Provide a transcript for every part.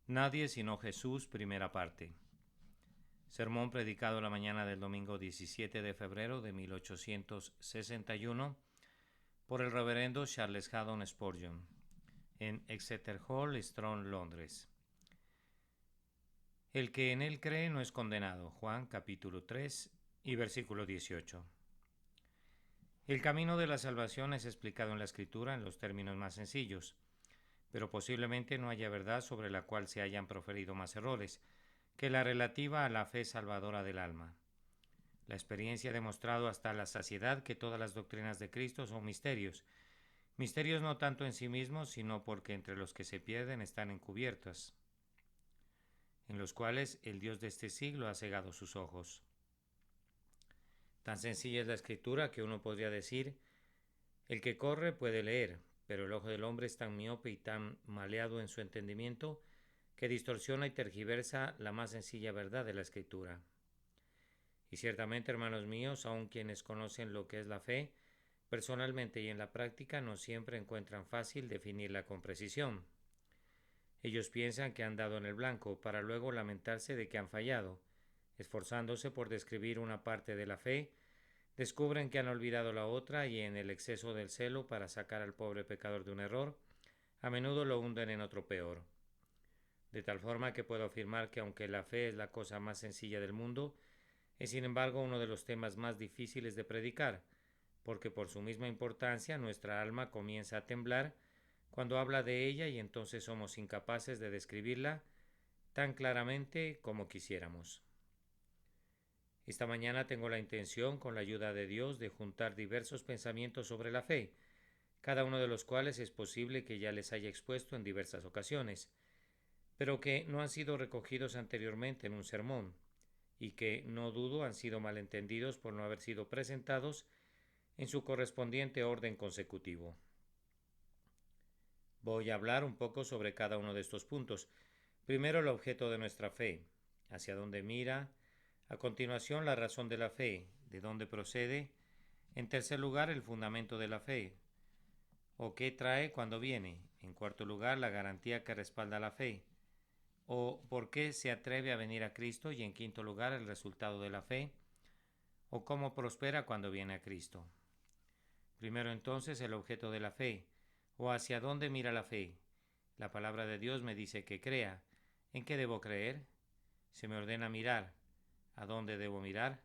Nadie sino Jesús, primera parte. Sermón predicado la mañana del domingo 17 de febrero de 1861 por el reverendo Charles Haddon Spurgeon en Exeter Hall, Strand, Londres. El que en él cree no es condenado. Juan capítulo 3 y versículo 18. El camino de la salvación es explicado en la Escritura en los términos más sencillos, pero posiblemente no haya verdad sobre la cual se hayan proferido más errores que la relativa a la fe salvadora del alma. La experiencia ha demostrado hasta la saciedad que todas las doctrinas de Cristo son misterios, misterios no tanto en sí mismos, sino porque entre los que se pierden están encubiertas, en los cuales el Dios de este siglo ha cegado sus ojos. Tan sencilla es la Escritura que uno podría decir: el que corre puede leer, pero el ojo del hombre es tan miope y tan maleado en su entendimiento que distorsiona y tergiversa la más sencilla verdad de la Escritura. Y ciertamente, hermanos míos, aun quienes conocen lo que es la fe, personalmente y en la práctica, no siempre encuentran fácil definirla con precisión. Ellos piensan que han dado en el blanco, para luego lamentarse de que han fallado. Esforzándose por describir una parte de la fe, descubren que han olvidado la otra y en el exceso del celo para sacar al pobre pecador de un error, a menudo lo hunden en otro peor. De tal forma que puedo afirmar que aunque la fe es la cosa más sencilla del mundo, es sin embargo uno de los temas más difíciles de predicar, porque por su misma importancia nuestra alma comienza a temblar cuando habla de ella y entonces somos incapaces de describirla tan claramente como quisiéramos. Esta mañana tengo la intención, con la ayuda de Dios, de juntar diversos pensamientos sobre la fe, cada uno de los cuales es posible que ya les haya expuesto en diversas ocasiones, pero que no han sido recogidos anteriormente en un sermón, y que, no dudo, han sido malentendidos por no haber sido presentados en su correspondiente orden consecutivo. Voy a hablar un poco sobre cada uno de estos puntos. Primero, el objeto de nuestra fe, hacia dónde mira; a continuación, la razón de la fe, de dónde procede; en tercer lugar, el fundamento de la fe, o qué trae cuando viene; en cuarto lugar, la garantía que respalda la fe, o por qué se atreve a venir a Cristo; y en quinto lugar, el resultado de la fe, o cómo prospera cuando viene a Cristo. Primero entonces, el objeto de la fe, o hacia dónde mira la fe. La palabra de Dios me dice que crea. ¿En qué debo creer? Se me ordena mirar. ¿A dónde debo mirar?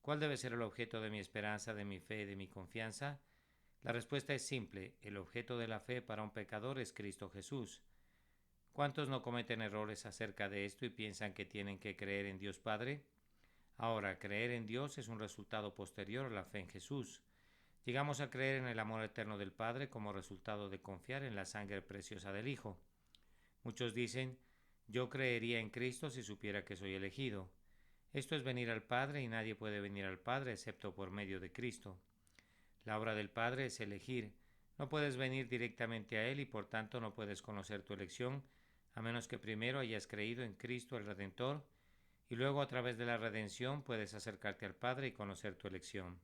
¿Cuál debe ser el objeto de mi esperanza, de mi fe, de mi confianza? La respuesta es simple: el objeto de la fe para un pecador es Cristo Jesús. ¿Cuántos no cometen errores acerca de esto y piensan que tienen que creer en Dios Padre? Ahora, creer en Dios es un resultado posterior a la fe en Jesús. Llegamos a creer en el amor eterno del Padre como resultado de confiar en la sangre preciosa del Hijo. Muchos dicen: yo creería en Cristo si supiera que soy elegido. Esto es venir al Padre, y nadie puede venir al Padre excepto por medio de Cristo. La obra del Padre es elegir. No puedes venir directamente a Él y por tanto no puedes conocer tu elección a menos que primero hayas creído en Cristo el Redentor, y luego a través de la redención puedes acercarte al Padre y conocer tu elección.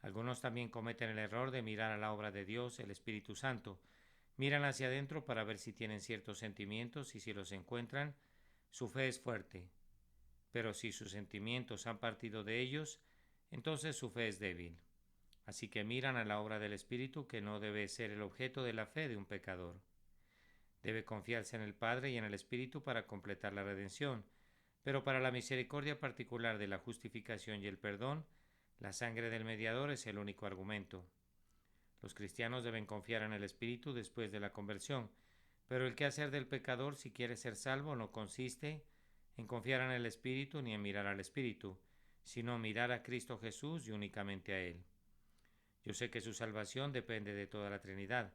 Algunos también cometen el error de mirar a la obra de Dios, el Espíritu Santo. Miran hacia adentro para ver si tienen ciertos sentimientos, y si los encuentran, su fe es fuerte. Pero si sus sentimientos han partido de ellos, entonces su fe es débil. Así que miran a la obra del Espíritu, que no debe ser el objeto de la fe de un pecador. Debe confiarse en el Padre y en el Espíritu para completar la redención, pero para la misericordia particular de la justificación y el perdón, la sangre del mediador es el único argumento. Los cristianos deben confiar en el Espíritu después de la conversión, pero el quehacer del pecador, si quiere ser salvo, no consiste en confiar en el Espíritu ni en mirar al Espíritu, sino mirar a Cristo Jesús y únicamente a Él. Yo sé que su salvación depende de toda la Trinidad,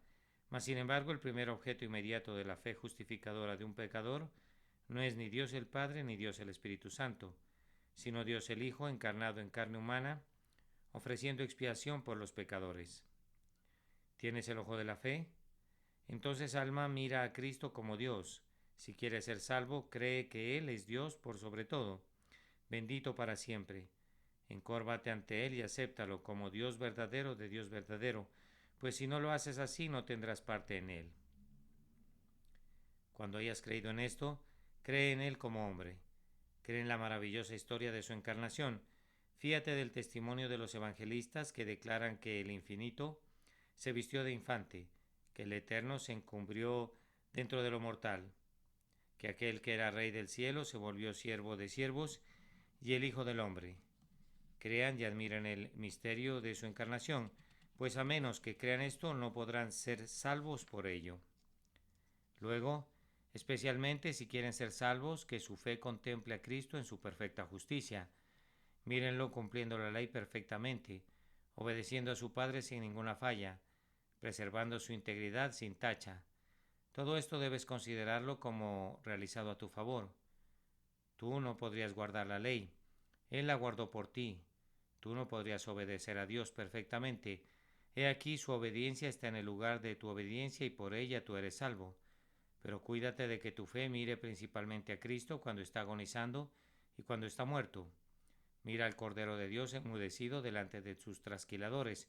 mas sin embargo el primer objeto inmediato de la fe justificadora de un pecador no es ni Dios el Padre ni Dios el Espíritu Santo, sino Dios el Hijo encarnado en carne humana, ofreciendo expiación por los pecadores. ¿Tienes el ojo de la fe? Entonces, alma, mira a Cristo como Dios. Si quieres ser salvo, cree que Él es Dios por sobre todo, bendito para siempre. Encórvate ante Él y acéptalo como Dios verdadero de Dios verdadero, pues si no lo haces así no tendrás parte en Él. Cuando hayas creído en esto, cree en Él como hombre. Cree en la maravillosa historia de su encarnación. Fíate del testimonio de los evangelistas que declaran que el infinito se vistió de infante, que el eterno se encubrió dentro de lo mortal, que aquel que era rey del cielo se volvió siervo de siervos y el Hijo del hombre. Crean y admiren el misterio de su encarnación, pues a menos que crean esto no podrán ser salvos por ello. Luego, especialmente si quieren ser salvos, que su fe contemple a Cristo en su perfecta justicia. Mírenlo cumpliendo la ley perfectamente, obedeciendo a su Padre sin ninguna falla, preservando su integridad sin tacha. Todo esto debes considerarlo como realizado a tu favor. Tú no podrías guardar la ley, Él la guardó por ti. Tú no podrías obedecer a Dios perfectamente. He aquí su obediencia está en el lugar de tu obediencia y por ella tú eres salvo. Pero cuídate de que tu fe mire principalmente a Cristo cuando está agonizando y cuando está muerto. Mira al Cordero de Dios enmudecido delante de sus trasquiladores.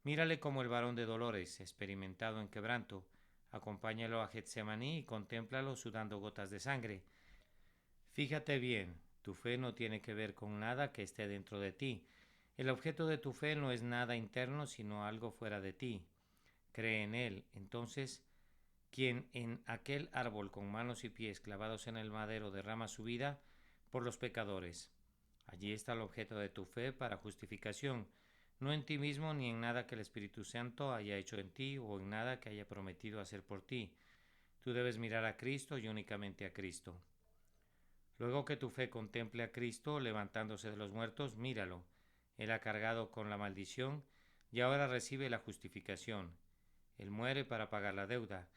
Mírale como el varón de dolores, experimentado en quebranto. Acompáñalo a Getsemaní y contémplalo sudando gotas de sangre. Fíjate bien, tu fe no tiene que ver con nada que esté dentro de ti. El objeto de tu fe no es nada interno, sino algo fuera de ti. Cree en Él. Entonces, quien en aquel árbol con manos y pies clavados en el madero derrama su vida por los pecadores. Allí está el objeto de tu fe para justificación, no en ti mismo ni en nada que el Espíritu Santo haya hecho en ti o en nada que haya prometido hacer por ti. Tú debes mirar a Cristo y únicamente a Cristo. Luego que tu fe contemple a Cristo levantándose de los muertos, míralo. Él ha cargado con la maldición y ahora recibe la justificación. Él muere para pagar la deuda.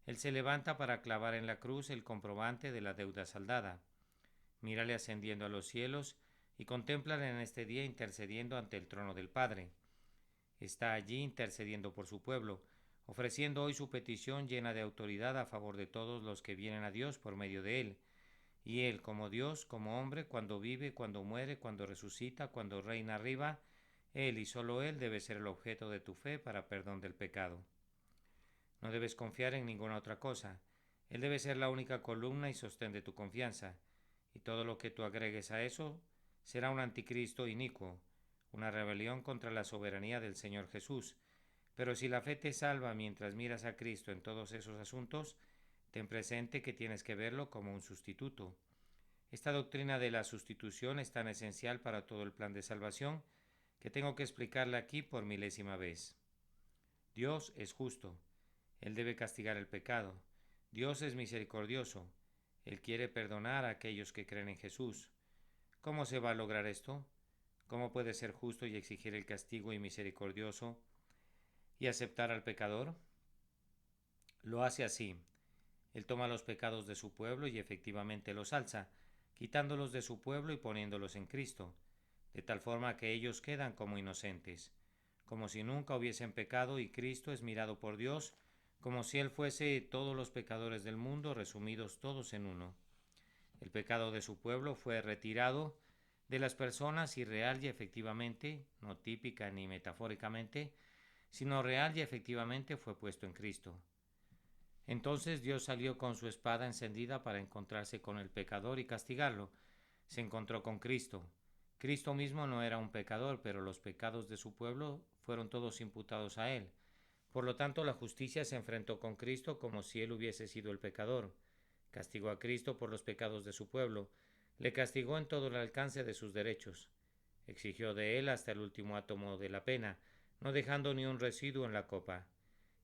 Él se levanta para clavar en la cruz el comprobante de la deuda saldada. Mírale ascendiendo a los cielos y contémplale en este día intercediendo ante el trono del Padre. Está allí intercediendo por su pueblo, ofreciendo hoy su petición llena de autoridad a favor de todos los que vienen a Dios por medio de él. Y él, como Dios, como hombre, cuando vive, cuando muere, cuando resucita, cuando reina arriba, él y solo él debe ser el objeto de tu fe para perdón del pecado. No debes confiar en ninguna otra cosa. Él debe ser la única columna y sostén de tu confianza, y todo lo que tú agregues a eso será un anticristo inicuo, una rebelión contra la soberanía del Señor Jesús. Pero si la fe te salva mientras miras a Cristo en todos esos asuntos, ten presente que tienes que verlo como un sustituto. Esta doctrina de la sustitución es tan esencial para todo el plan de salvación que tengo que explicarla aquí por milésima vez. Dios es justo. Él debe castigar el pecado. Dios es misericordioso. Él quiere perdonar a aquellos que creen en Jesús. ¿Cómo se va a lograr esto? ¿Cómo puede ser justo y exigir el castigo y misericordioso y aceptar al pecador? Lo hace así. Él toma los pecados de su pueblo y efectivamente los alza, quitándolos de su pueblo y poniéndolos en Cristo, de tal forma que ellos quedan como inocentes, como si nunca hubiesen pecado, y Cristo es mirado por Dios como si Él fuese todos los pecadores del mundo resumidos todos en uno. El pecado de su pueblo fue retirado de las personas y real y efectivamente, no típica ni metafóricamente, sino real y efectivamente fue puesto en Cristo. Entonces Dios salió con su espada encendida para encontrarse con el pecador y castigarlo. Se encontró con Cristo. Cristo mismo no era un pecador, pero los pecados de su pueblo fueron todos imputados a él. Por lo tanto, la justicia se enfrentó con Cristo como si él hubiese sido el pecador. Castigó a Cristo por los pecados de su pueblo. Le castigó en todo el alcance de sus derechos. Exigió de él hasta el último átomo de la pena, no dejando ni un residuo en la copa.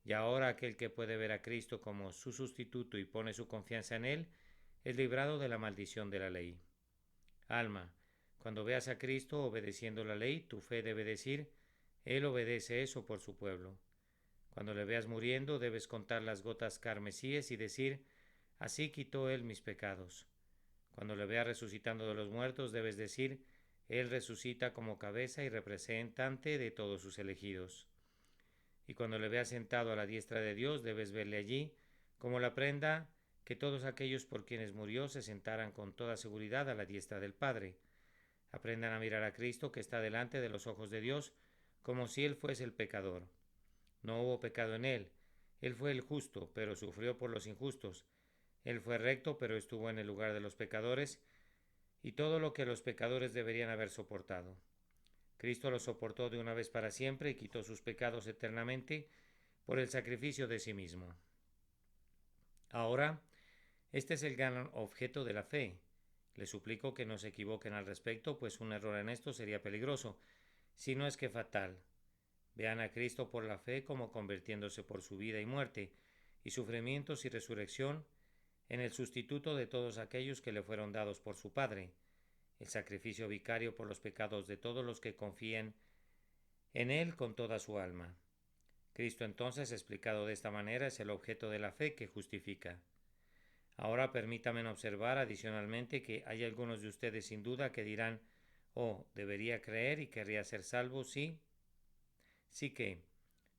Y ahora aquel que puede ver a Cristo como su sustituto y pone su confianza en él, es librado de la maldición de la ley. Alma, cuando veas a Cristo obedeciendo la ley, tu fe debe decir, Él obedece eso por su pueblo. Cuando le veas muriendo, debes contar las gotas carmesíes y decir, así quitó Él mis pecados. Cuando le veas resucitando de los muertos, debes decir, Él resucita como cabeza y representante de todos sus elegidos. Y cuando le veas sentado a la diestra de Dios, debes verle allí como la prenda que todos aquellos por quienes murió se sentaran con toda seguridad a la diestra del Padre. Aprendan a mirar a Cristo que está delante de los ojos de Dios como si Él fuese el pecador. No hubo pecado en Él. Él fue el justo, pero sufrió por los injustos. Él fue recto, pero estuvo en el lugar de los pecadores, y todo lo que los pecadores deberían haber soportado. Cristo lo soportó de una vez para siempre y quitó sus pecados eternamente por el sacrificio de sí mismo. Ahora, este es el gran objeto de la fe. Les suplico que no se equivoquen al respecto, pues un error en esto sería peligroso, si no es que fatal. Vean a Cristo por la fe como convirtiéndose por su vida y muerte, y sufrimientos y resurrección, en el sustituto de todos aquellos que le fueron dados por su Padre, el sacrificio vicario por los pecados de todos los que confíen en Él con toda su alma. Cristo entonces, explicado de esta manera, es el objeto de la fe que justifica. Ahora permítanme observar adicionalmente que hay algunos de ustedes sin duda que dirán, oh, debería creer y querría ser salvo, sí. Sí que,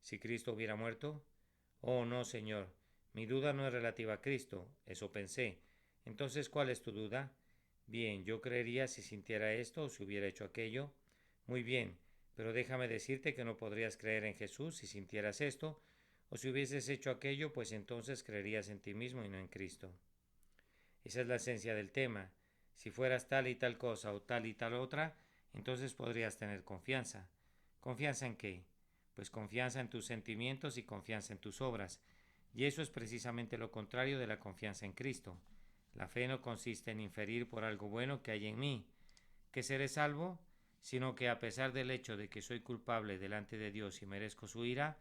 si Cristo hubiera muerto, oh no, Señor, mi duda no es relativa a Cristo, eso pensé. Entonces, ¿cuál es tu duda? Bien, yo creería si sintiera esto o si hubiera hecho aquello. Muy bien, pero déjame decirte que no podrías creer en Jesús si sintieras esto, o si hubieses hecho aquello, pues entonces creerías en ti mismo y no en Cristo. Esa es la esencia del tema. Si fueras tal y tal cosa o tal y tal otra, entonces podrías tener confianza. ¿Confianza en qué? Pues confianza en tus sentimientos y confianza en tus obras. Y eso es precisamente lo contrario de la confianza en Cristo. La fe no consiste en inferir por algo bueno que hay en mí, que seré salvo, sino que a pesar del hecho de que soy culpable delante de Dios y merezco su ira,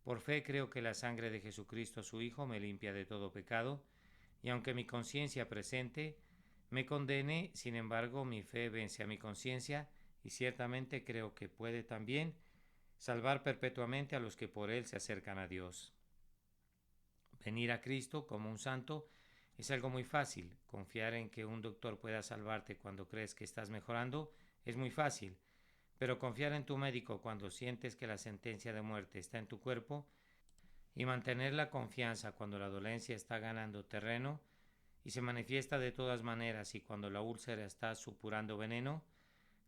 por fe creo que la sangre de Jesucristo su Hijo me limpia de todo pecado, y aunque mi conciencia presente me condene, sin embargo mi fe vence a mi conciencia y ciertamente creo que puede también salvar perpetuamente a los que por él se acercan a Dios. Venir a Cristo como un santo es algo muy fácil. Confiar en que un doctor pueda salvarte cuando crees que estás mejorando es muy fácil, pero confiar en tu médico cuando sientes que la sentencia de muerte está en tu cuerpo y mantener la confianza cuando la dolencia está ganando terreno y se manifiesta de todas maneras y cuando la úlcera está supurando veneno,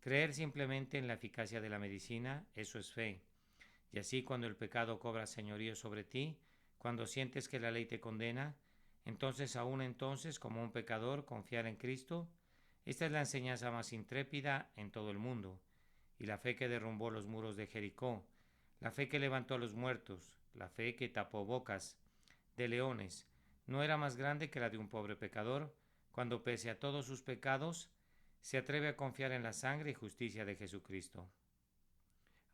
creer simplemente en la eficacia de la medicina, eso es fe. Y así cuando el pecado cobra señorío sobre ti, cuando sientes que la ley te condena, entonces aún entonces como un pecador confiar en Cristo, esta es la enseñanza más intrépida en todo el mundo, y la fe que derrumbó los muros de Jericó, la fe que levantó a los muertos, la fe que tapó bocas de leones, no era más grande que la de un pobre pecador, cuando pese a todos sus pecados, se atreve a confiar en la sangre y justicia de Jesucristo.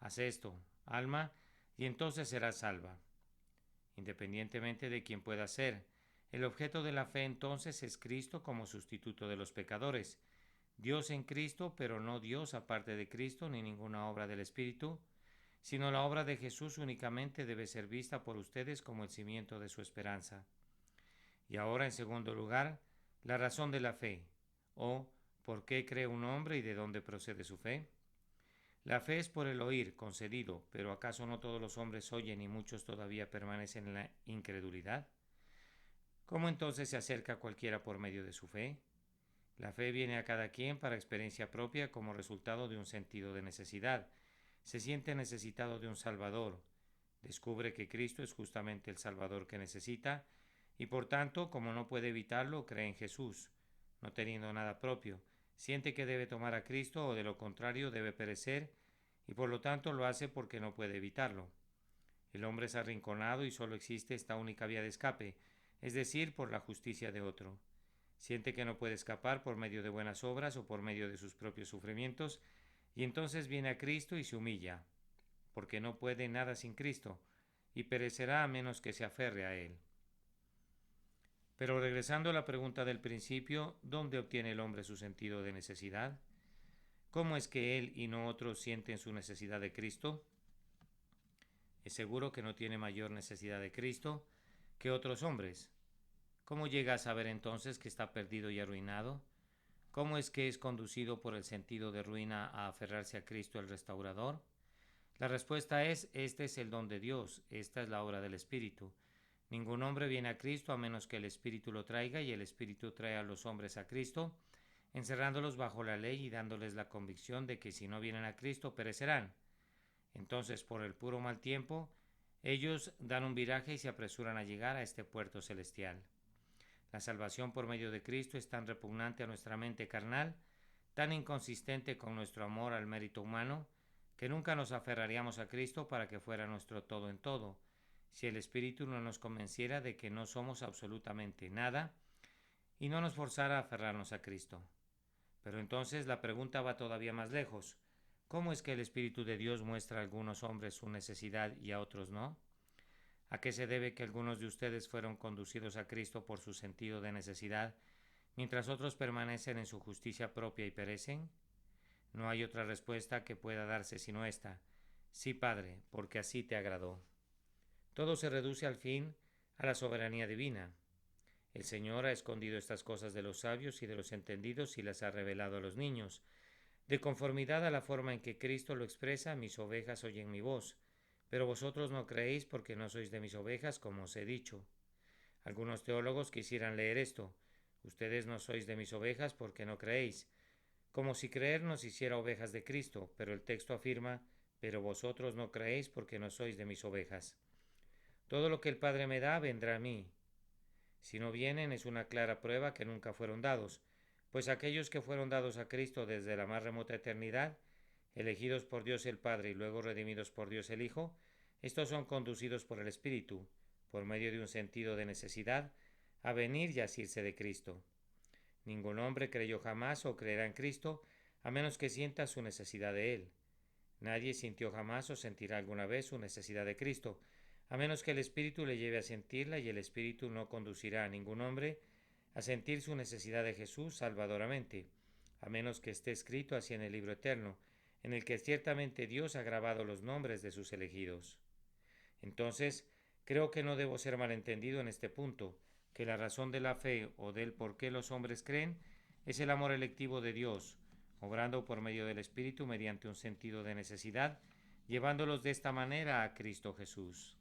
Haz esto, alma, y entonces serás salva. Independientemente de quién pueda ser, el objeto de la fe entonces es Cristo como sustituto de los pecadores. Dios en Cristo, pero no Dios aparte de Cristo ni ninguna obra del Espíritu, sino la obra de Jesús únicamente debe ser vista por ustedes como el cimiento de su esperanza. Y ahora, en segundo lugar, la razón de la fe, o por qué cree un hombre y de dónde procede su fe. La fe es por el oír, concedido, pero ¿acaso no todos los hombres oyen y muchos todavía permanecen en la incredulidad? ¿Cómo entonces se acerca cualquiera por medio de su fe? La fe viene a cada quien para experiencia propia como resultado de un sentido de necesidad. Se siente necesitado de un Salvador. Descubre que Cristo es justamente el Salvador que necesita y por tanto, como no puede evitarlo, cree en Jesús, no teniendo nada propio. Siente que debe tomar a Cristo o de lo contrario debe perecer y por lo tanto lo hace porque no puede evitarlo. El hombre es arrinconado y solo existe esta única vía de escape, es decir, por la justicia de otro. Siente que no puede escapar por medio de buenas obras o por medio de sus propios sufrimientos y entonces viene a Cristo y se humilla, porque no puede nada sin Cristo y perecerá a menos que se aferre a Él. Pero regresando a la pregunta del principio, ¿dónde obtiene el hombre su sentido de necesidad? ¿Cómo es que él y no otros sienten su necesidad de Cristo? Es seguro que no tiene mayor necesidad de Cristo que otros hombres. ¿Cómo llega a saber entonces que está perdido y arruinado? ¿Cómo es que es conducido por el sentido de ruina a aferrarse a Cristo el restaurador? La respuesta es, este es el don de Dios, esta es la obra del Espíritu. Ningún hombre viene a Cristo a menos que el Espíritu lo traiga y el Espíritu trae a los hombres a Cristo, encerrándolos bajo la ley y dándoles la convicción de que si no vienen a Cristo perecerán. Entonces, por el puro mal tiempo, ellos dan un viraje y se apresuran a llegar a este puerto celestial. La salvación por medio de Cristo es tan repugnante a nuestra mente carnal, tan inconsistente con nuestro amor al mérito humano, que nunca nos aferraríamos a Cristo para que fuera nuestro todo en todo, si el Espíritu no nos convenciera de que no somos absolutamente nada y no nos forzara a aferrarnos a Cristo. Pero entonces la pregunta va todavía más lejos. ¿Cómo es que el Espíritu de Dios muestra a algunos hombres su necesidad y a otros no? ¿A qué se debe que algunos de ustedes fueron conducidos a Cristo por su sentido de necesidad, mientras otros permanecen en su justicia propia y perecen? No hay otra respuesta que pueda darse sino esta: sí, Padre, porque así te agradó. Todo se reduce al fin a la soberanía divina. El Señor ha escondido estas cosas de los sabios y de los entendidos y las ha revelado a los niños. De conformidad a la forma en que Cristo lo expresa, mis ovejas oyen mi voz, pero vosotros no creéis porque no sois de mis ovejas, como os he dicho. Algunos teólogos quisieran leer esto: ustedes no sois de mis ovejas porque no creéis, como si creer nos hiciera ovejas de Cristo, pero el texto afirma: pero vosotros no creéis porque no sois de mis ovejas. Todo lo que el Padre me da vendrá a mí. Si no vienen, es una clara prueba que nunca fueron dados, pues aquellos que fueron dados a Cristo desde la más remota eternidad, elegidos por Dios el Padre y luego redimidos por Dios el Hijo, estos son conducidos por el Espíritu, por medio de un sentido de necesidad, a venir y asirse de Cristo. Ningún hombre creyó jamás o creerá en Cristo a menos que sienta su necesidad de Él. Nadie sintió jamás o sentirá alguna vez su necesidad de Cristo, a menos que el Espíritu le lleve a sentirla, y el Espíritu no conducirá a ningún hombre a sentir su necesidad de Jesús salvadoramente, a menos que esté escrito así en el libro eterno, en el que ciertamente Dios ha grabado los nombres de sus elegidos. Entonces, creo que no debo ser malentendido en este punto, que la razón de la fe o del por qué los hombres creen es el amor electivo de Dios, obrando por medio del Espíritu mediante un sentido de necesidad, llevándolos de esta manera a Cristo Jesús.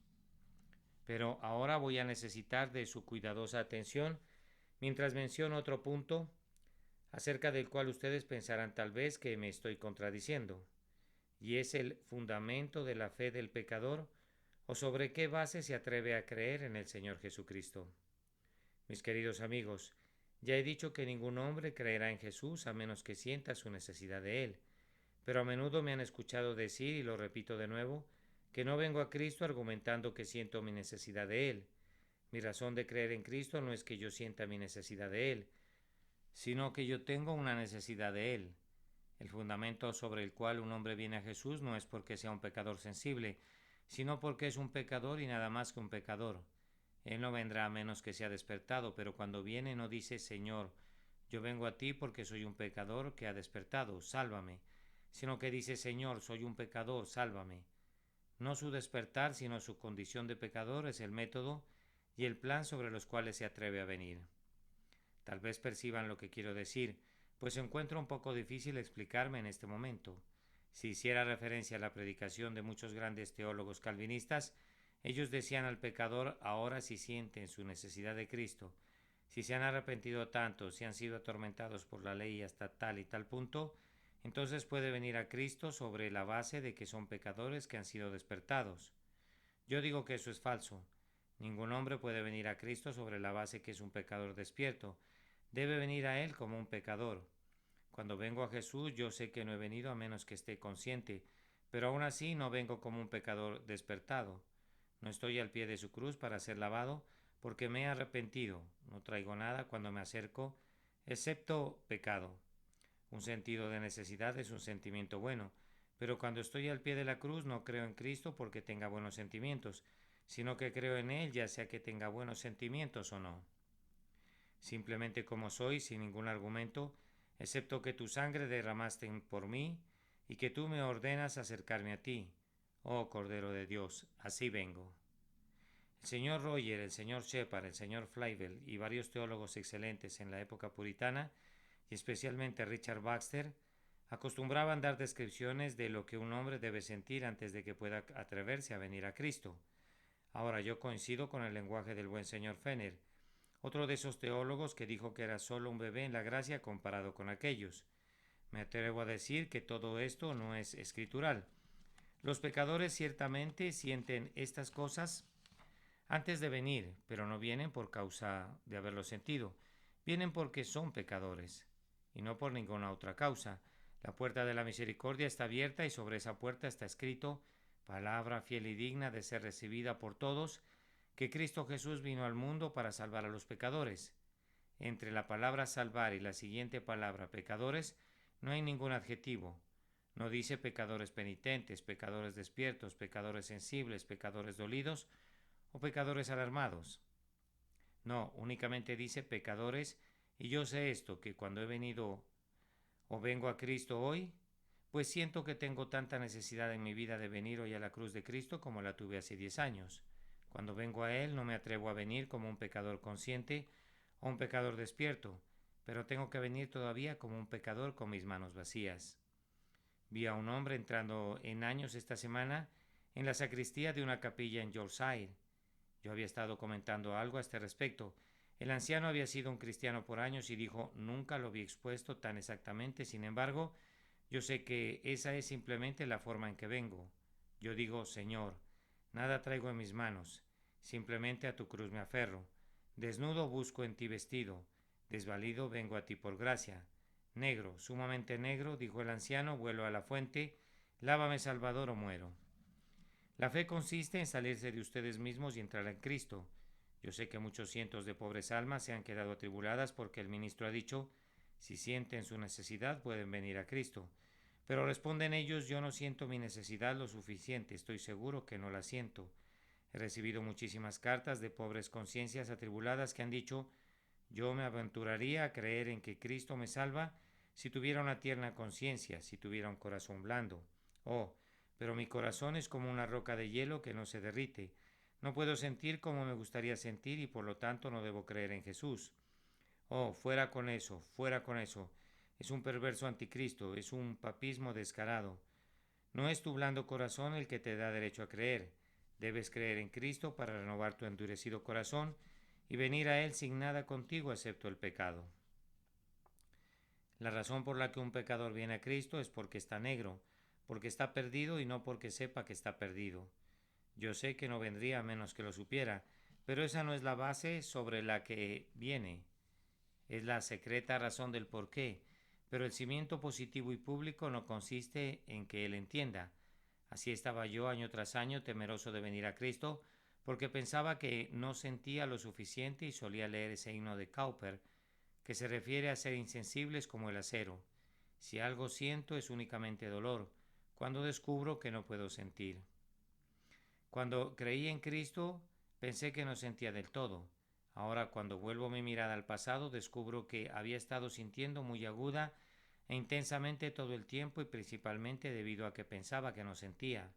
Pero ahora voy a necesitar de su cuidadosa atención mientras menciono otro punto acerca del cual ustedes pensarán tal vez que me estoy contradiciendo, y es el fundamento de la fe del pecador, o sobre qué base se atreve a creer en el Señor Jesucristo. Mis queridos amigos, ya he dicho que ningún hombre creerá en Jesús a menos que sienta su necesidad de Él, pero a menudo me han escuchado decir, y lo repito de nuevo, que no vengo a Cristo argumentando que siento mi necesidad de Él. Mi razón de creer en Cristo no es que yo sienta mi necesidad de Él, sino que yo tengo una necesidad de Él. El fundamento sobre el cual un hombre viene a Jesús no es porque sea un pecador sensible, sino porque es un pecador y nada más que un pecador. Él no vendrá a menos que sea despertado, pero cuando viene no dice: Señor, yo vengo a ti porque soy un pecador que ha despertado, sálvame, sino que dice: Señor, soy un pecador, sálvame. No su despertar, sino su condición de pecador es el método y el plan sobre los cuales se atreve a venir. Tal vez perciban lo que quiero decir, pues encuentro un poco difícil explicarme en este momento. Si hiciera referencia a la predicación de muchos grandes teólogos calvinistas, ellos decían al pecador: ahora si sienten su necesidad de Cristo, si se han arrepentido tanto, si han sido atormentados por la ley hasta tal y tal punto, entonces puede venir a Cristo sobre la base de que son pecadores que han sido despertados. Yo digo que eso es falso. Ningún hombre puede venir a Cristo sobre la base que es un pecador despierto. Debe venir a Él como un pecador. Cuando vengo a Jesús, yo sé que no he venido a menos que esté consciente, pero aún así no vengo como un pecador despertado. No estoy al pie de su cruz para ser lavado, porque me he arrepentido. No traigo nada cuando me acerco, excepto pecado. Un sentido de necesidad es un sentimiento bueno, pero cuando estoy al pie de la cruz no creo en Cristo porque tenga buenos sentimientos, sino que creo en Él ya sea que tenga buenos sentimientos o no. Simplemente como soy, sin ningún argumento, excepto que tu sangre derramaste por mí y que tú me ordenas acercarme a ti. Oh Cordero de Dios, así vengo. El señor Roger, el señor Shepard, el señor Flavel y varios teólogos excelentes en la época puritana, y especialmente Richard Baxter, acostumbraban dar descripciones de lo que un hombre debe sentir antes de que pueda atreverse a venir a Cristo. Ahora yo coincido con el lenguaje del buen señor Fenner, otro de esos teólogos que dijo que era solo un bebé en la gracia comparado con aquellos. Me atrevo a decir que todo esto no es escritural. Los pecadores ciertamente sienten estas cosas antes de venir, pero no vienen por causa de haberlo sentido. Vienen porque son pecadores, y no por ninguna otra causa. La puerta de la misericordia está abierta y sobre esa puerta está escrito, palabra fiel y digna de ser recibida por todos, que Cristo Jesús vino al mundo para salvar a los pecadores. Entre la palabra salvar y la siguiente palabra pecadores no hay ningún adjetivo. No dice pecadores penitentes, pecadores despiertos, pecadores sensibles, pecadores dolidos o pecadores alarmados. No, únicamente dice pecadores, y yo sé esto, que cuando he venido o vengo a Cristo hoy, pues siento que tengo tanta necesidad en mi vida de venir hoy a la cruz de Cristo como la tuve hace 10 años. Cuando vengo a Él no me atrevo a venir como un pecador consciente o un pecador despierto, pero tengo que venir todavía como un pecador con mis manos vacías. Vi a un hombre entrando en años esta semana en la sacristía de una capilla en Yorkshire. Yo había estado comentando algo a este respecto. El anciano había sido un cristiano por años y dijo, nunca lo vi expuesto tan exactamente, sin embargo, yo sé que esa es simplemente la forma en que vengo. Yo digo, Señor, nada traigo en mis manos, simplemente a tu cruz me aferro. Desnudo busco en ti vestido, desvalido vengo a ti por gracia. Negro, sumamente negro, dijo el anciano, vuelo a la fuente, lávame Salvador o muero. La fe consiste en salirse de ustedes mismos y entrar en Cristo. Yo sé que muchos cientos de pobres almas se han quedado atribuladas porque el ministro ha dicho, si sienten su necesidad pueden venir a Cristo. Pero responden ellos, yo no siento mi necesidad lo suficiente, estoy seguro que no la siento. He recibido muchísimas cartas de pobres conciencias atribuladas que han dicho, yo me aventuraría a creer en que Cristo me salva si tuviera una tierna conciencia, si tuviera un corazón blando. Oh, pero mi corazón es como una roca de hielo que no se derrite. No puedo sentir como me gustaría sentir y por lo tanto no debo creer en Jesús. Oh, fuera con eso, fuera con eso. Es un perverso anticristo, es un papismo descarado. No es tu blando corazón el que te da derecho a creer. Debes creer en Cristo para renovar tu endurecido corazón y venir a Él sin nada contigo excepto el pecado. La razón por la que un pecador viene a Cristo es porque está negro, porque está perdido y no porque sepa que está perdido. Yo sé que no vendría a menos que lo supiera, pero esa no es la base sobre la que viene. Es la secreta razón del por qué, pero el cimiento positivo y público no consiste en que él entienda. Así estaba yo año tras año temeroso de venir a Cristo, porque pensaba que no sentía lo suficiente y solía leer ese himno de Cowper, que se refiere a ser insensibles como el acero. Si algo siento es únicamente dolor, cuando descubro que no puedo sentir. Cuando creí en Cristo, pensé que no sentía del todo. Ahora, cuando vuelvo mi mirada al pasado, descubro que había estado sintiendo muy aguda e intensamente todo el tiempo y principalmente debido a que pensaba que no sentía.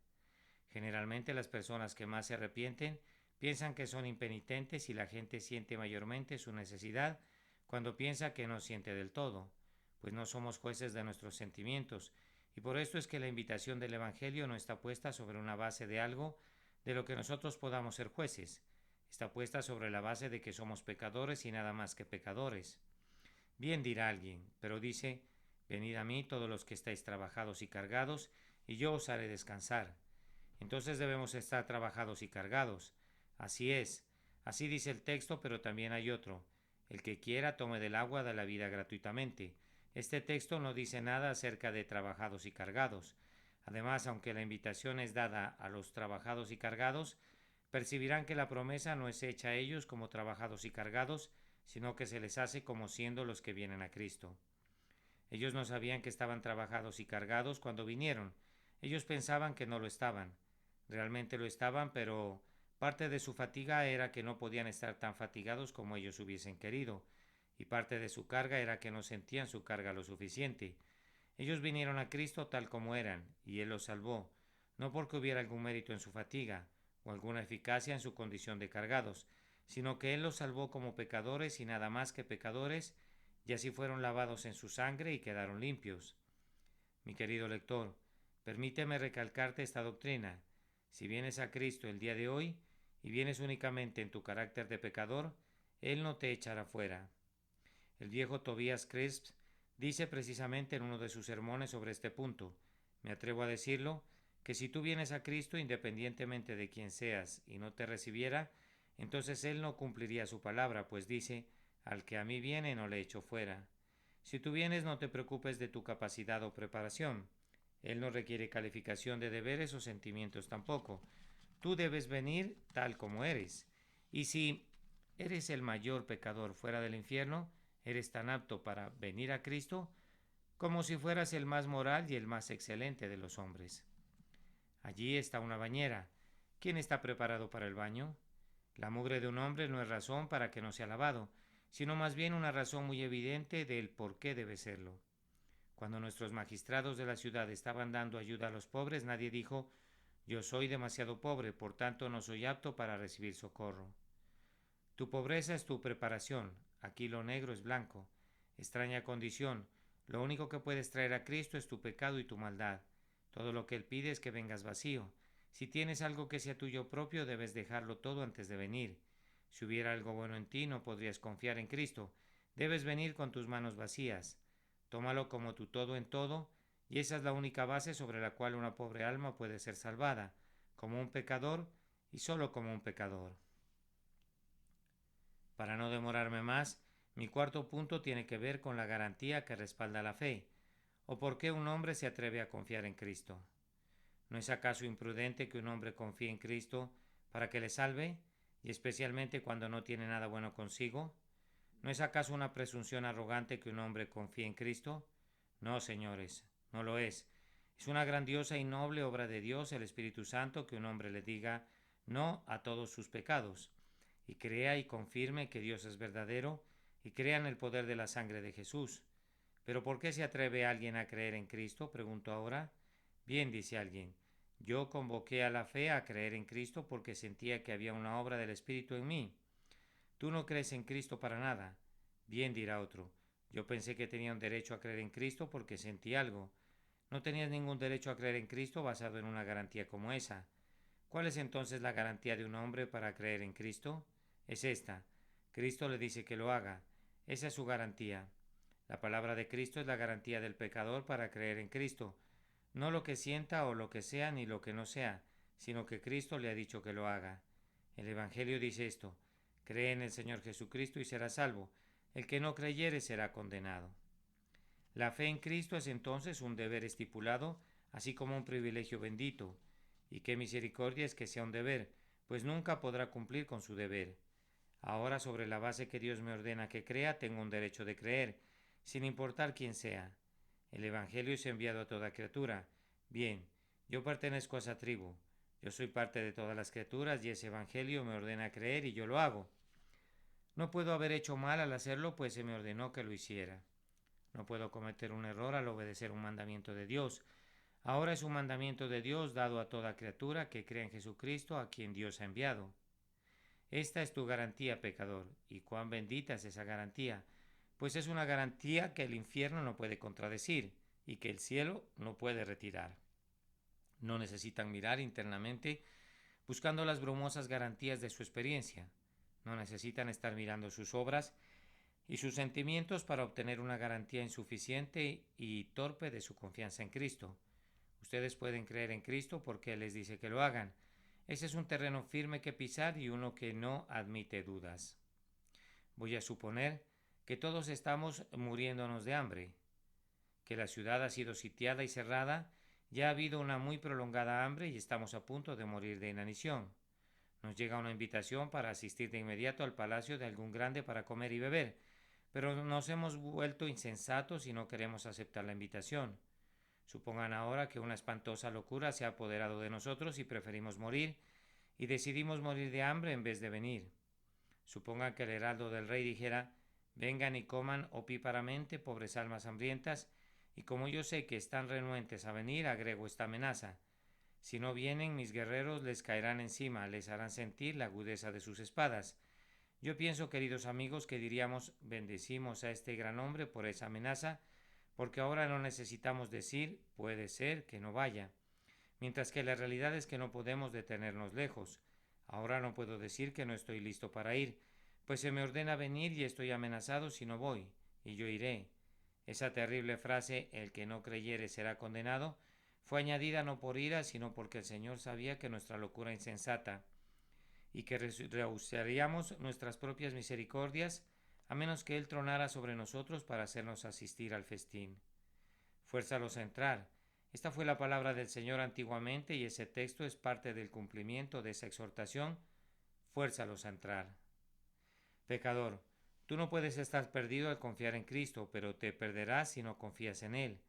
Generalmente las personas que más se arrepienten piensan que son impenitentes y la gente siente mayormente su necesidad cuando piensa que no siente del todo, pues no somos jueces de nuestros sentimientos, y por esto es que la invitación del Evangelio no está puesta sobre una base de algo de lo que nosotros podamos ser jueces, está puesta sobre la base de que somos pecadores y nada más que pecadores. Bien dirá alguien, pero dice, venid a mí todos los que estáis trabajados y cargados, y yo os haré descansar. Entonces debemos estar trabajados y cargados. Así es, así dice el texto, pero también hay otro. El que quiera tome del agua de la vida gratuitamente. Este texto no dice nada acerca de trabajados y cargados. Además, aunque la invitación es dada a los trabajados y cargados, percibirán que la promesa no es hecha a ellos como trabajados y cargados, sino que se les hace como siendo los que vienen a Cristo. Ellos no sabían que estaban trabajados y cargados cuando vinieron. Ellos pensaban que no lo estaban. Realmente lo estaban, pero parte de su fatiga era que no podían estar tan fatigados como ellos hubiesen querido, y parte de su carga era que no sentían su carga lo suficiente. Ellos vinieron a Cristo tal como eran, y Él los salvó, no porque hubiera algún mérito en su fatiga o alguna eficacia en su condición de cargados, sino que Él los salvó como pecadores y nada más que pecadores, y así fueron lavados en su sangre y quedaron limpios. Mi querido lector, permíteme recalcarte esta doctrina. Si vienes a Cristo el día de hoy y vienes únicamente en tu carácter de pecador, Él no te echará fuera. El viejo Tobias Crisp dice precisamente en uno de sus sermones sobre este punto, me atrevo a decirlo, que si tú vienes a Cristo independientemente de quién seas y no te recibiera, entonces él no cumpliría su palabra, pues dice, al que a mí viene no le echo fuera. Si tú vienes, no te preocupes de tu capacidad o preparación. Él no requiere calificación de deberes o sentimientos tampoco. Tú debes venir tal como eres. Y si eres el mayor pecador fuera del infierno, eres tan apto para venir a Cristo como si fueras el más moral y el más excelente de los hombres. Allí está una bañera. ¿Quién está preparado para el baño? La mugre de un hombre no es razón para que no sea lavado, sino más bien una razón muy evidente del por qué debe serlo. Cuando nuestros magistrados de la ciudad estaban dando ayuda a los pobres, nadie dijo, yo soy demasiado pobre, por tanto no soy apto para recibir socorro. Tu pobreza es tu preparación, aquí lo negro es blanco. Extraña condición, lo único que puedes traer a Cristo es tu pecado y tu maldad. Todo lo que Él pide es que vengas vacío. Si tienes algo que sea tuyo propio, debes dejarlo todo antes de venir. Si hubiera algo bueno en ti, no podrías confiar en Cristo. Debes venir con tus manos vacías. Tómalo como tu todo en todo, y esa es la única base sobre la cual una pobre alma puede ser salvada, como un pecador y solo como un pecador. Para no demorarme más, mi cuarto punto tiene que ver con la garantía que respalda la fe, o por qué un hombre se atreve a confiar en Cristo. ¿No es acaso imprudente que un hombre confíe en Cristo para que le salve, y especialmente cuando no tiene nada bueno consigo? ¿No es acaso una presunción arrogante que un hombre confíe en Cristo? No, señores, no lo es. Es una grandiosa y noble obra de Dios, el Espíritu Santo, que un hombre le diga no a todos sus pecados, y crea y confirme que Dios es verdadero, y crea en el poder de la sangre de Jesús. ¿Pero por qué se atreve alguien a creer en Cristo? Pregunto ahora. Bien, dice alguien, yo convoqué a la fe a creer en Cristo porque sentía que había una obra del Espíritu en mí. Tú no crees en Cristo para nada. Bien, dirá otro, yo pensé que tenía un derecho a creer en Cristo porque sentí algo. No tenías ningún derecho a creer en Cristo basado en una garantía como esa. ¿Cuál es entonces la garantía de un hombre para creer en Cristo? Es esta. Cristo le dice que lo haga. Esa es su garantía. La palabra de Cristo es la garantía del pecador para creer en Cristo. No lo que sienta o lo que sea ni lo que no sea, sino que Cristo le ha dicho que lo haga. El Evangelio dice esto: cree en el Señor Jesucristo y serás salvo. El que no creyere será condenado. La fe en Cristo es entonces un deber estipulado, así como un privilegio bendito. Y qué misericordia es que sea un deber, pues nunca podrá cumplir con su deber. Ahora, sobre la base que Dios me ordena que crea, tengo un derecho de creer, sin importar quién sea. El Evangelio es enviado a toda criatura. Bien, yo pertenezco a esa tribu. Yo soy parte de todas las criaturas y ese Evangelio me ordena creer y yo lo hago. No puedo haber hecho mal al hacerlo, pues se me ordenó que lo hiciera. No puedo cometer un error al obedecer un mandamiento de Dios. Ahora es un mandamiento de Dios dado a toda criatura que crea en Jesucristo, a quien Dios ha enviado. Esta es tu garantía, pecador, y cuán bendita es esa garantía, pues es una garantía que el infierno no puede contradecir y que el cielo no puede retirar. No necesitan mirar internamente buscando las brumosas garantías de su experiencia. No necesitan estar mirando sus obras y sus sentimientos para obtener una garantía insuficiente y torpe de su confianza en Cristo. Ustedes pueden creer en Cristo porque Él les dice que lo hagan. Ese es un terreno firme que pisar y uno que no admite dudas. Voy a suponer que todos estamos muriéndonos de hambre, que la ciudad ha sido sitiada y cerrada, ya ha habido una muy prolongada hambre y estamos a punto de morir de inanición. Nos llega una invitación para asistir de inmediato al palacio de algún grande para comer y beber, pero nos hemos vuelto insensatos y no queremos aceptar la invitación. Supongan ahora que una espantosa locura se ha apoderado de nosotros y preferimos morir, y decidimos morir de hambre en vez de venir. Supongan que el heraldo del rey dijera: vengan y coman opíparamente, pobres almas hambrientas, y como yo sé que están renuentes a venir, agrego esta amenaza: si no vienen, mis guerreros les caerán encima, les harán sentir la agudeza de sus espadas. Yo pienso, queridos amigos, que diríamos: bendecimos a este gran hombre por esa amenaza, porque ahora no necesitamos decir puede ser que no vaya, mientras que la realidad es que no podemos detenernos lejos. Ahora no puedo decir que no estoy listo para ir, pues se me ordena venir y estoy amenazado si no voy, y yo iré. Esa terrible frase, el que no creyere será condenado, fue añadida no por ira, sino porque el Señor sabía que nuestra locura insensata y que rehusaríamos nuestras propias misericordias a menos que Él tronara sobre nosotros para hacernos asistir al festín. Fuérzalos a entrar. Esta fue la palabra del Señor antiguamente y ese texto es parte del cumplimiento de esa exhortación. Fuérzalos a entrar. Pecador, tú no puedes estar perdido al confiar en Cristo, pero te perderás si no confías en Él.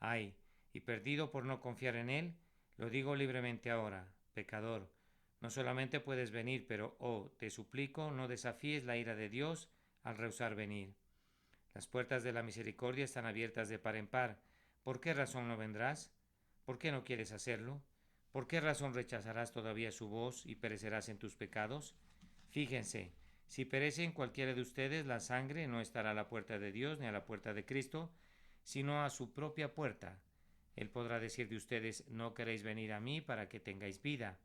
Ay, y perdido por no confiar en Él, lo digo libremente ahora, pecador, no solamente puedes venir, pero, te suplico, no desafíes la ira de Dios al rehusar venir. Las puertas de la misericordia están abiertas de par en par. ¿Por qué razón no vendrás? ¿Por qué no quieres hacerlo? ¿Por qué razón rechazarás todavía su voz y perecerás en tus pecados? Fíjense, si perece en cualquiera de ustedes, la sangre no estará a la puerta de Dios ni a la puerta de Cristo, sino a su propia puerta. Él podrá decir de ustedes, no queréis venir a mí para que tengáis vida.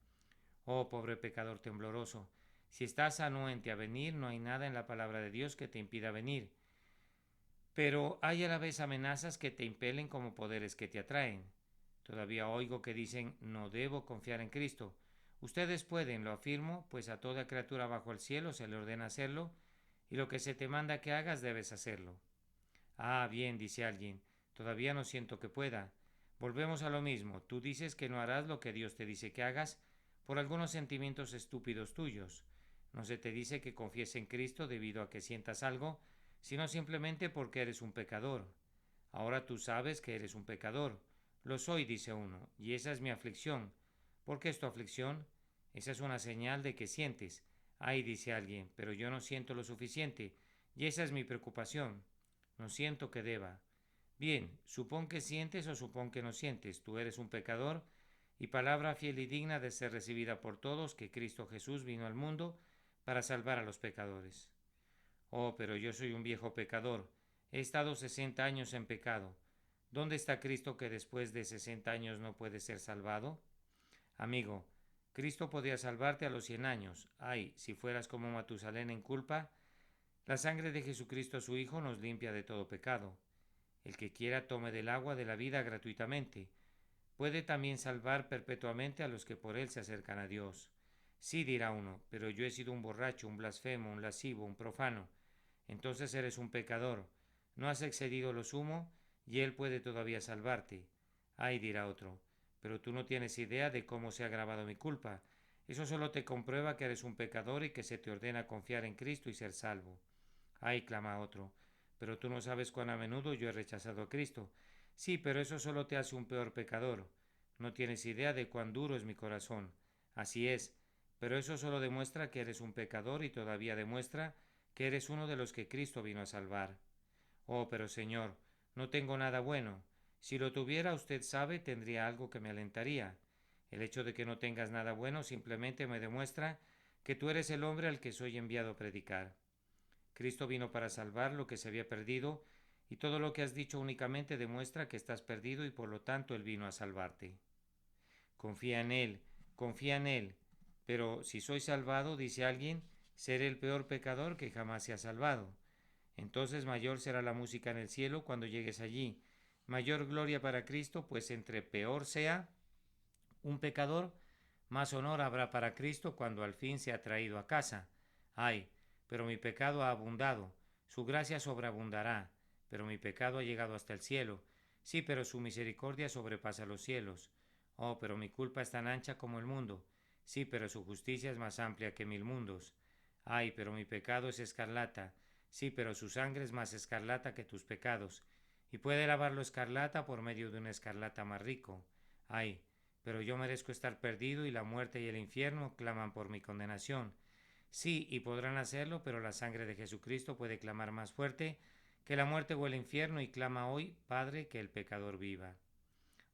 Oh, pobre pecador tembloroso, si estás anuente a venir, no hay nada en la palabra de Dios que te impida venir. Pero hay a la vez amenazas que te impelen como poderes que te atraen. Todavía oigo que dicen, no debo confiar en Cristo. Ustedes pueden, lo afirmo, pues a toda criatura bajo el cielo se le ordena hacerlo, y lo que se te manda que hagas debes hacerlo. Ah, bien, dice alguien, todavía no siento que pueda. Volvemos a lo mismo, tú dices que no harás lo que Dios te dice que hagas por algunos sentimientos estúpidos tuyos. No se te dice que confíes en Cristo debido a que sientas algo, sino simplemente porque eres un pecador. Ahora tú sabes que eres un pecador. Lo soy, dice uno, y esa es mi aflicción. ¿Por qué es tu aflicción? Esa es una señal de que sientes. Ay, dice alguien, pero yo no siento lo suficiente, y esa es mi preocupación. No siento que deba. Bien, supón que sientes o supón que no sientes. Tú eres un pecador, y palabra fiel y digna de ser recibida por todos que Cristo Jesús vino al mundo para salvar a los pecadores. Oh, pero yo soy un viejo pecador. He estado 60 años en pecado. ¿Dónde está Cristo que después de 60 años no puede ser salvado? Amigo, Cristo podía salvarte a los 100 años. Ay, si fueras como Matusalén en culpa, la sangre de Jesucristo su Hijo nos limpia de todo pecado. El que quiera tome del agua de la vida gratuitamente. Puede también salvar perpetuamente a los que por él se acercan a Dios. Sí, dirá uno, pero yo he sido un borracho, un blasfemo, un lascivo, un profano. Entonces eres un pecador. No has excedido lo sumo y él puede todavía salvarte. Ay, dirá otro, pero tú no tienes idea de cómo se ha agravado mi culpa. Eso solo te comprueba que eres un pecador y que se te ordena confiar en Cristo y ser salvo. Ay, clama otro, pero tú no sabes cuán a menudo yo he rechazado a Cristo. Sí, pero eso solo te hace un peor pecador. No tienes idea de cuán duro es mi corazón. Así es, pero eso solo demuestra que eres un pecador y todavía demuestra que eres uno de los que Cristo vino a salvar. Oh, pero Señor, no tengo nada bueno. Si lo tuviera, usted sabe, tendría algo que me alentaría. El hecho de que no tengas nada bueno simplemente me demuestra que tú eres el hombre al que soy enviado a predicar. Cristo vino para salvar lo que se había perdido, y todo lo que has dicho únicamente demuestra que estás perdido y por lo tanto Él vino a salvarte. Confía en Él, confía en Él. Pero si soy salvado, dice alguien, seré el peor pecador que jamás se ha salvado. Entonces mayor será la música en el cielo cuando llegues allí. Mayor gloria para Cristo, pues entre peor sea un pecador, más honor habrá para Cristo cuando al fin sea traído a casa. Ay, pero mi pecado ha abundado, su gracia sobreabundará, pero mi pecado ha llegado hasta el cielo. Sí, pero su misericordia sobrepasa los cielos. Oh, pero mi culpa es tan ancha como el mundo. Sí, pero su justicia es más amplia que 1000 mundos. Ay, pero mi pecado es escarlata. Sí, pero su sangre es más escarlata que tus pecados. Y puede lavarlo escarlata por medio de un escarlata más rico. Ay, pero yo merezco estar perdido y la muerte y el infierno claman por mi condenación. Sí, y podrán hacerlo, pero la sangre de Jesucristo puede clamar más fuerte que la muerte o el infierno y clama hoy, Padre, que el pecador viva.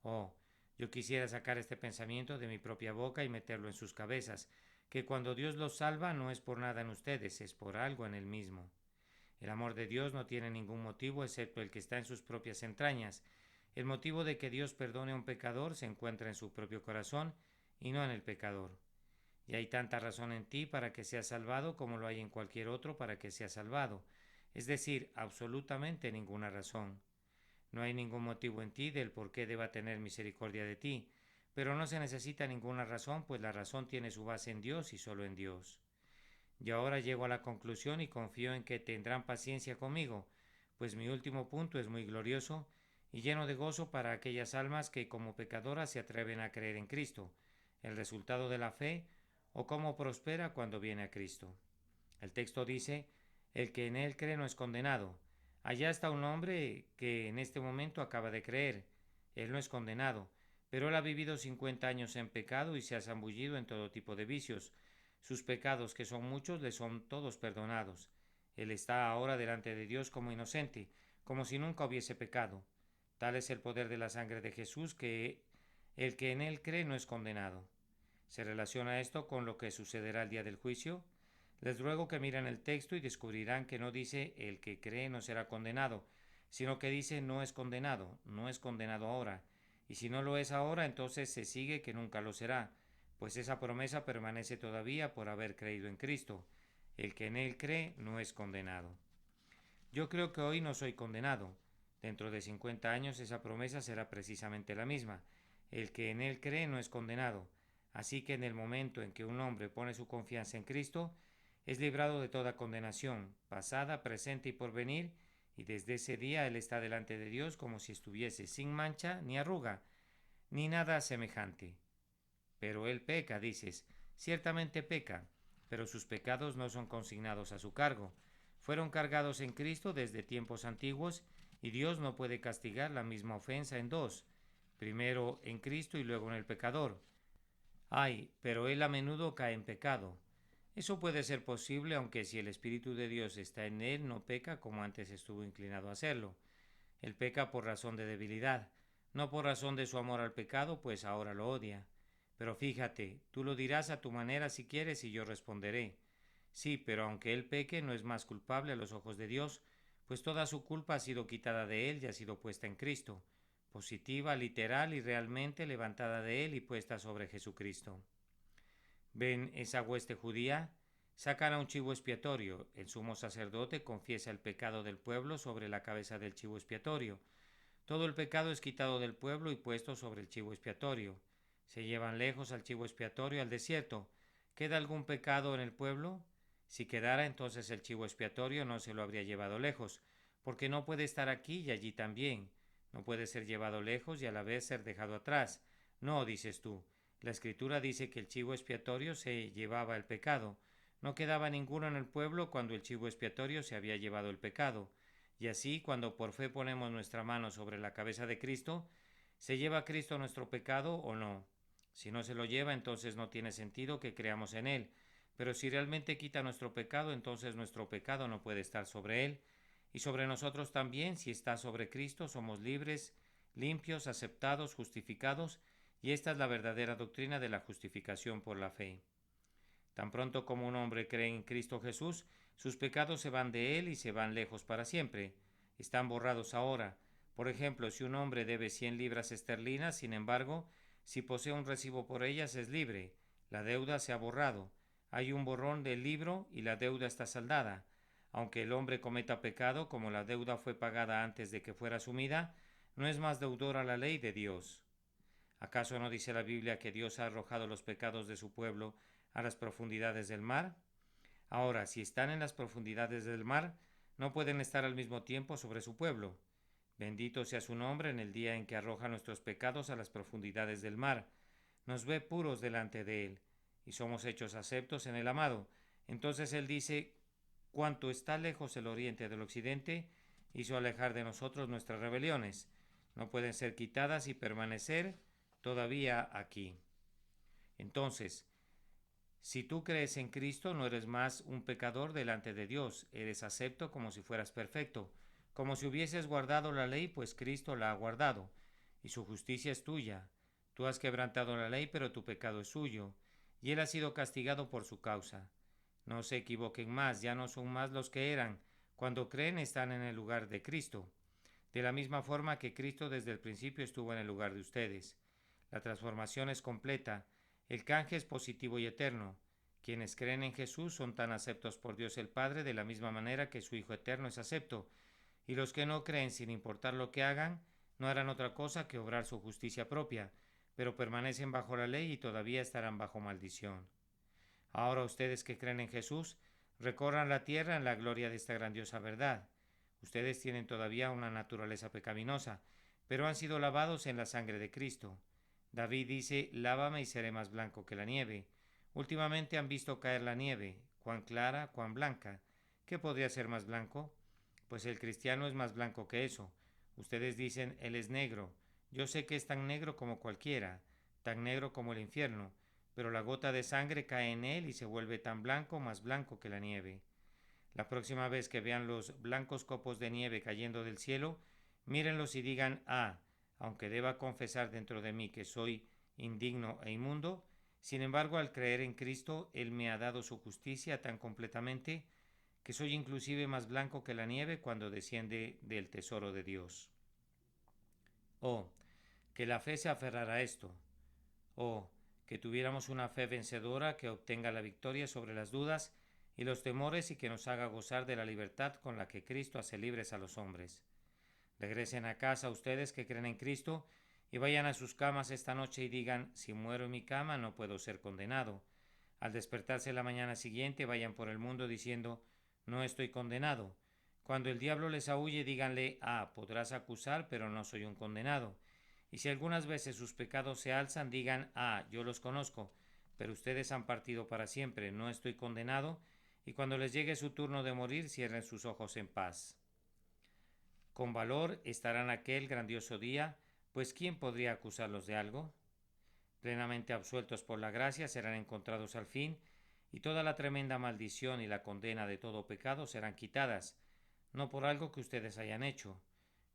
Oh, yo quisiera sacar este pensamiento de mi propia boca y meterlo en sus cabezas, que cuando Dios los salva no es por nada en ustedes, es por algo en Él mismo. El amor de Dios no tiene ningún motivo excepto el que está en sus propias entrañas. El motivo de que Dios perdone a un pecador se encuentra en su propio corazón y no en el pecador. Y hay tanta razón en ti para que seas salvado como lo hay en cualquier otro para que seas salvado. Es decir, absolutamente ninguna razón. No hay ningún motivo en ti del por qué deba tener misericordia de ti, pero no se necesita ninguna razón, pues la razón tiene su base en Dios y solo en Dios. Y ahora llego a la conclusión y confío en que tendrán paciencia conmigo, pues mi último punto es muy glorioso y lleno de gozo para aquellas almas que como pecadoras se atreven a creer en Cristo, el resultado de la fe, o cómo prospera cuando viene a Cristo. El texto dice, el que en él cree no es condenado. Allá está un hombre que en este momento acaba de creer. Él no es condenado, pero él ha vivido 50 años en pecado y se ha zambullido en todo tipo de vicios. Sus pecados, que son muchos, le son todos perdonados. Él está ahora delante de Dios como inocente, como si nunca hubiese pecado. Tal es el poder de la sangre de Jesús que el que en él cree no es condenado. ¿Se relaciona esto con lo que sucederá el día del juicio? Les ruego que miren el texto y descubrirán que no dice el que cree no será condenado, sino que dice no es condenado ahora. Y si no lo es ahora, entonces se sigue que nunca lo será, pues esa promesa permanece todavía por haber creído en Cristo. El que en él cree no es condenado. Yo creo que hoy no soy condenado. Dentro de 50 años esa promesa será precisamente la misma. El que en él cree no es condenado. Así que en el momento en que un hombre pone su confianza en Cristo, es librado de toda condenación, pasada, presente y porvenir, y desde ese día él está delante de Dios como si estuviese sin mancha ni arruga, ni nada semejante. Pero él peca, dices, ciertamente peca, pero sus pecados no son consignados a su cargo. Fueron cargados en Cristo desde tiempos antiguos y Dios no puede castigar la misma ofensa en dos, primero en Cristo y luego en el pecador. Ay, pero él a menudo cae en pecado. Eso puede ser posible aunque si el Espíritu de Dios está en él no peca como antes estuvo inclinado a hacerlo. Él peca por razón de debilidad, no por razón de su amor al pecado, pues ahora lo odia. Pero fíjate, tú lo dirás a tu manera si quieres y yo responderé. Sí, pero aunque él peque, no es más culpable a los ojos de Dios, pues toda su culpa ha sido quitada de él y ha sido puesta en Cristo, positiva, literal y realmente levantada de él y puesta sobre Jesucristo. ¿Ven esa hueste judía? Sacan a un chivo expiatorio. El sumo sacerdote confiesa el pecado del pueblo sobre la cabeza del chivo expiatorio. Todo el pecado es quitado del pueblo y puesto sobre el chivo expiatorio. Se llevan lejos al chivo expiatorio al desierto. ¿Queda algún pecado en el pueblo? Si quedara, entonces el chivo expiatorio no se lo habría llevado lejos, porque no puede estar aquí y allí también. No puede ser llevado lejos y a la vez ser dejado atrás. No, dices tú. La escritura dice que el chivo expiatorio se llevaba el pecado. No quedaba ninguno en el pueblo cuando el chivo expiatorio se había llevado el pecado. Y así, cuando por fe ponemos nuestra mano sobre la cabeza de Cristo, ¿se lleva Cristo nuestro pecado o no? Si no se lo lleva, entonces no tiene sentido que creamos en Él. Pero si realmente quita nuestro pecado, entonces nuestro pecado no puede estar sobre Él. Y sobre nosotros también, si está sobre Cristo, somos libres, limpios, aceptados, justificados, y esta es la verdadera doctrina de la justificación por la fe. Tan pronto como un hombre cree en Cristo Jesús, sus pecados se van de él y se van lejos para siempre. Están borrados ahora. Por ejemplo, si un hombre debe 100 libras esterlinas, sin embargo, si posee un recibo por ellas es libre. La deuda se ha borrado. Hay un borrón del libro y la deuda está saldada. Aunque el hombre cometa pecado, como la deuda fue pagada antes de que fuera asumida, no es más deudor a la ley de Dios. ¿Acaso no dice la Biblia que Dios ha arrojado los pecados de su pueblo a las profundidades del mar? Ahora, si están en las profundidades del mar, no pueden estar al mismo tiempo sobre su pueblo. Bendito sea su nombre en el día en que arroja nuestros pecados a las profundidades del mar. Nos ve puros delante de Él, y somos hechos aceptos en el amado. Entonces Él dice, cuanto está lejos el oriente del occidente, hizo alejar de nosotros nuestras rebeliones. No pueden ser quitadas y permanecer todavía aquí. Entonces, si tú crees en Cristo, no eres más un pecador delante de Dios, eres acepto como si fueras perfecto, como si hubieses guardado la ley, pues Cristo la ha guardado, y su justicia es tuya. Tú has quebrantado la ley, pero tu pecado es suyo, y él ha sido castigado por su causa. No se equivoquen más, ya no son más los que eran. Cuando creen están en el lugar de Cristo, de la misma forma que Cristo desde el principio estuvo en el lugar de ustedes. La transformación es completa, el canje es positivo y eterno. Quienes creen en Jesús son tan aceptos por Dios el Padre de la misma manera que su Hijo eterno es acepto, y los que no creen, sin importar lo que hagan, no harán otra cosa que obrar su justicia propia, pero permanecen bajo la ley y todavía estarán bajo maldición. Ahora ustedes que creen en Jesús, recorran la tierra en la gloria de esta grandiosa verdad. Ustedes tienen todavía una naturaleza pecaminosa, pero han sido lavados en la sangre de Cristo. David dice, lávame y seré más blanco que la nieve. Últimamente han visto caer la nieve, cuán clara, cuán blanca. ¿Qué podría ser más blanco? Pues el cristiano es más blanco que eso. Ustedes dicen, él es negro. Yo sé que es tan negro como cualquiera, tan negro como el infierno, pero la gota de sangre cae en él y se vuelve tan blanco, más blanco que la nieve. La próxima vez que vean los blancos copos de nieve cayendo del cielo, mírenlos y digan, aunque deba confesar dentro de mí que soy indigno e inmundo, sin embargo, al creer en Cristo, Él me ha dado su justicia tan completamente que soy inclusive más blanco que la nieve cuando desciende del tesoro de Dios. Oh, que la fe se aferrara a esto. Oh, que tuviéramos una fe vencedora que obtenga la victoria sobre las dudas y los temores y que nos haga gozar de la libertad con la que Cristo hace libres a los hombres. Regresen a casa ustedes que creen en Cristo y vayan a sus camas esta noche y digan, si muero en mi cama no puedo ser condenado. Al despertarse la mañana siguiente vayan por el mundo diciendo, no estoy condenado. Cuando el diablo les aúlle díganle, podrás acusar, pero no soy un condenado. Y si algunas veces sus pecados se alzan, digan, yo los conozco, pero ustedes han partido para siempre, no estoy condenado, y cuando les llegue su turno de morir, cierren sus ojos en paz. Con valor estarán aquel grandioso día, pues ¿quién podría acusarlos de algo? Plenamente absueltos por la gracia serán encontrados al fin, y toda la tremenda maldición y la condena de todo pecado serán quitadas, no por algo que ustedes hayan hecho.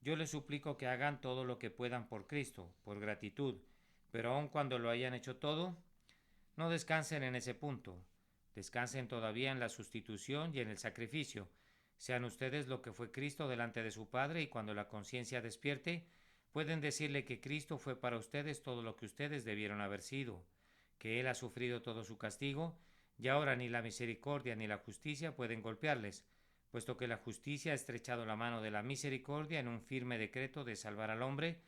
Yo les suplico que hagan todo lo que puedan por Cristo, por gratitud, pero aun cuando lo hayan hecho todo, no descansen en ese punto. Descansen todavía en la sustitución y en el sacrificio. Sean ustedes lo que fue Cristo delante de su Padre y cuando la conciencia despierte, pueden decirle que Cristo fue para ustedes todo lo que ustedes debieron haber sido, que Él ha sufrido todo su castigo y ahora ni la misericordia ni la justicia pueden golpearles, puesto que la justicia ha estrechado la mano de la misericordia en un firme decreto de salvar al hombre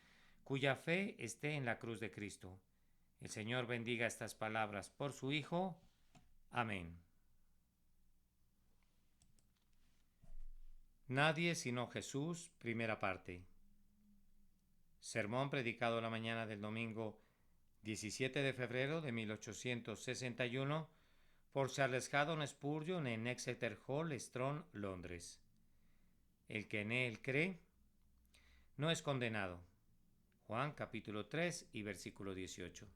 cuya fe esté en la cruz de Cristo. El Señor bendiga estas palabras por su Hijo. Amén. Nadie sino Jesús, primera parte. Sermón predicado la mañana del domingo 17 de febrero de 1861 por Charles Haddon Spurgeon en Exeter Hall, Strand, Londres. El que en él cree no es condenado. Juan capítulo 3 y versículo 18.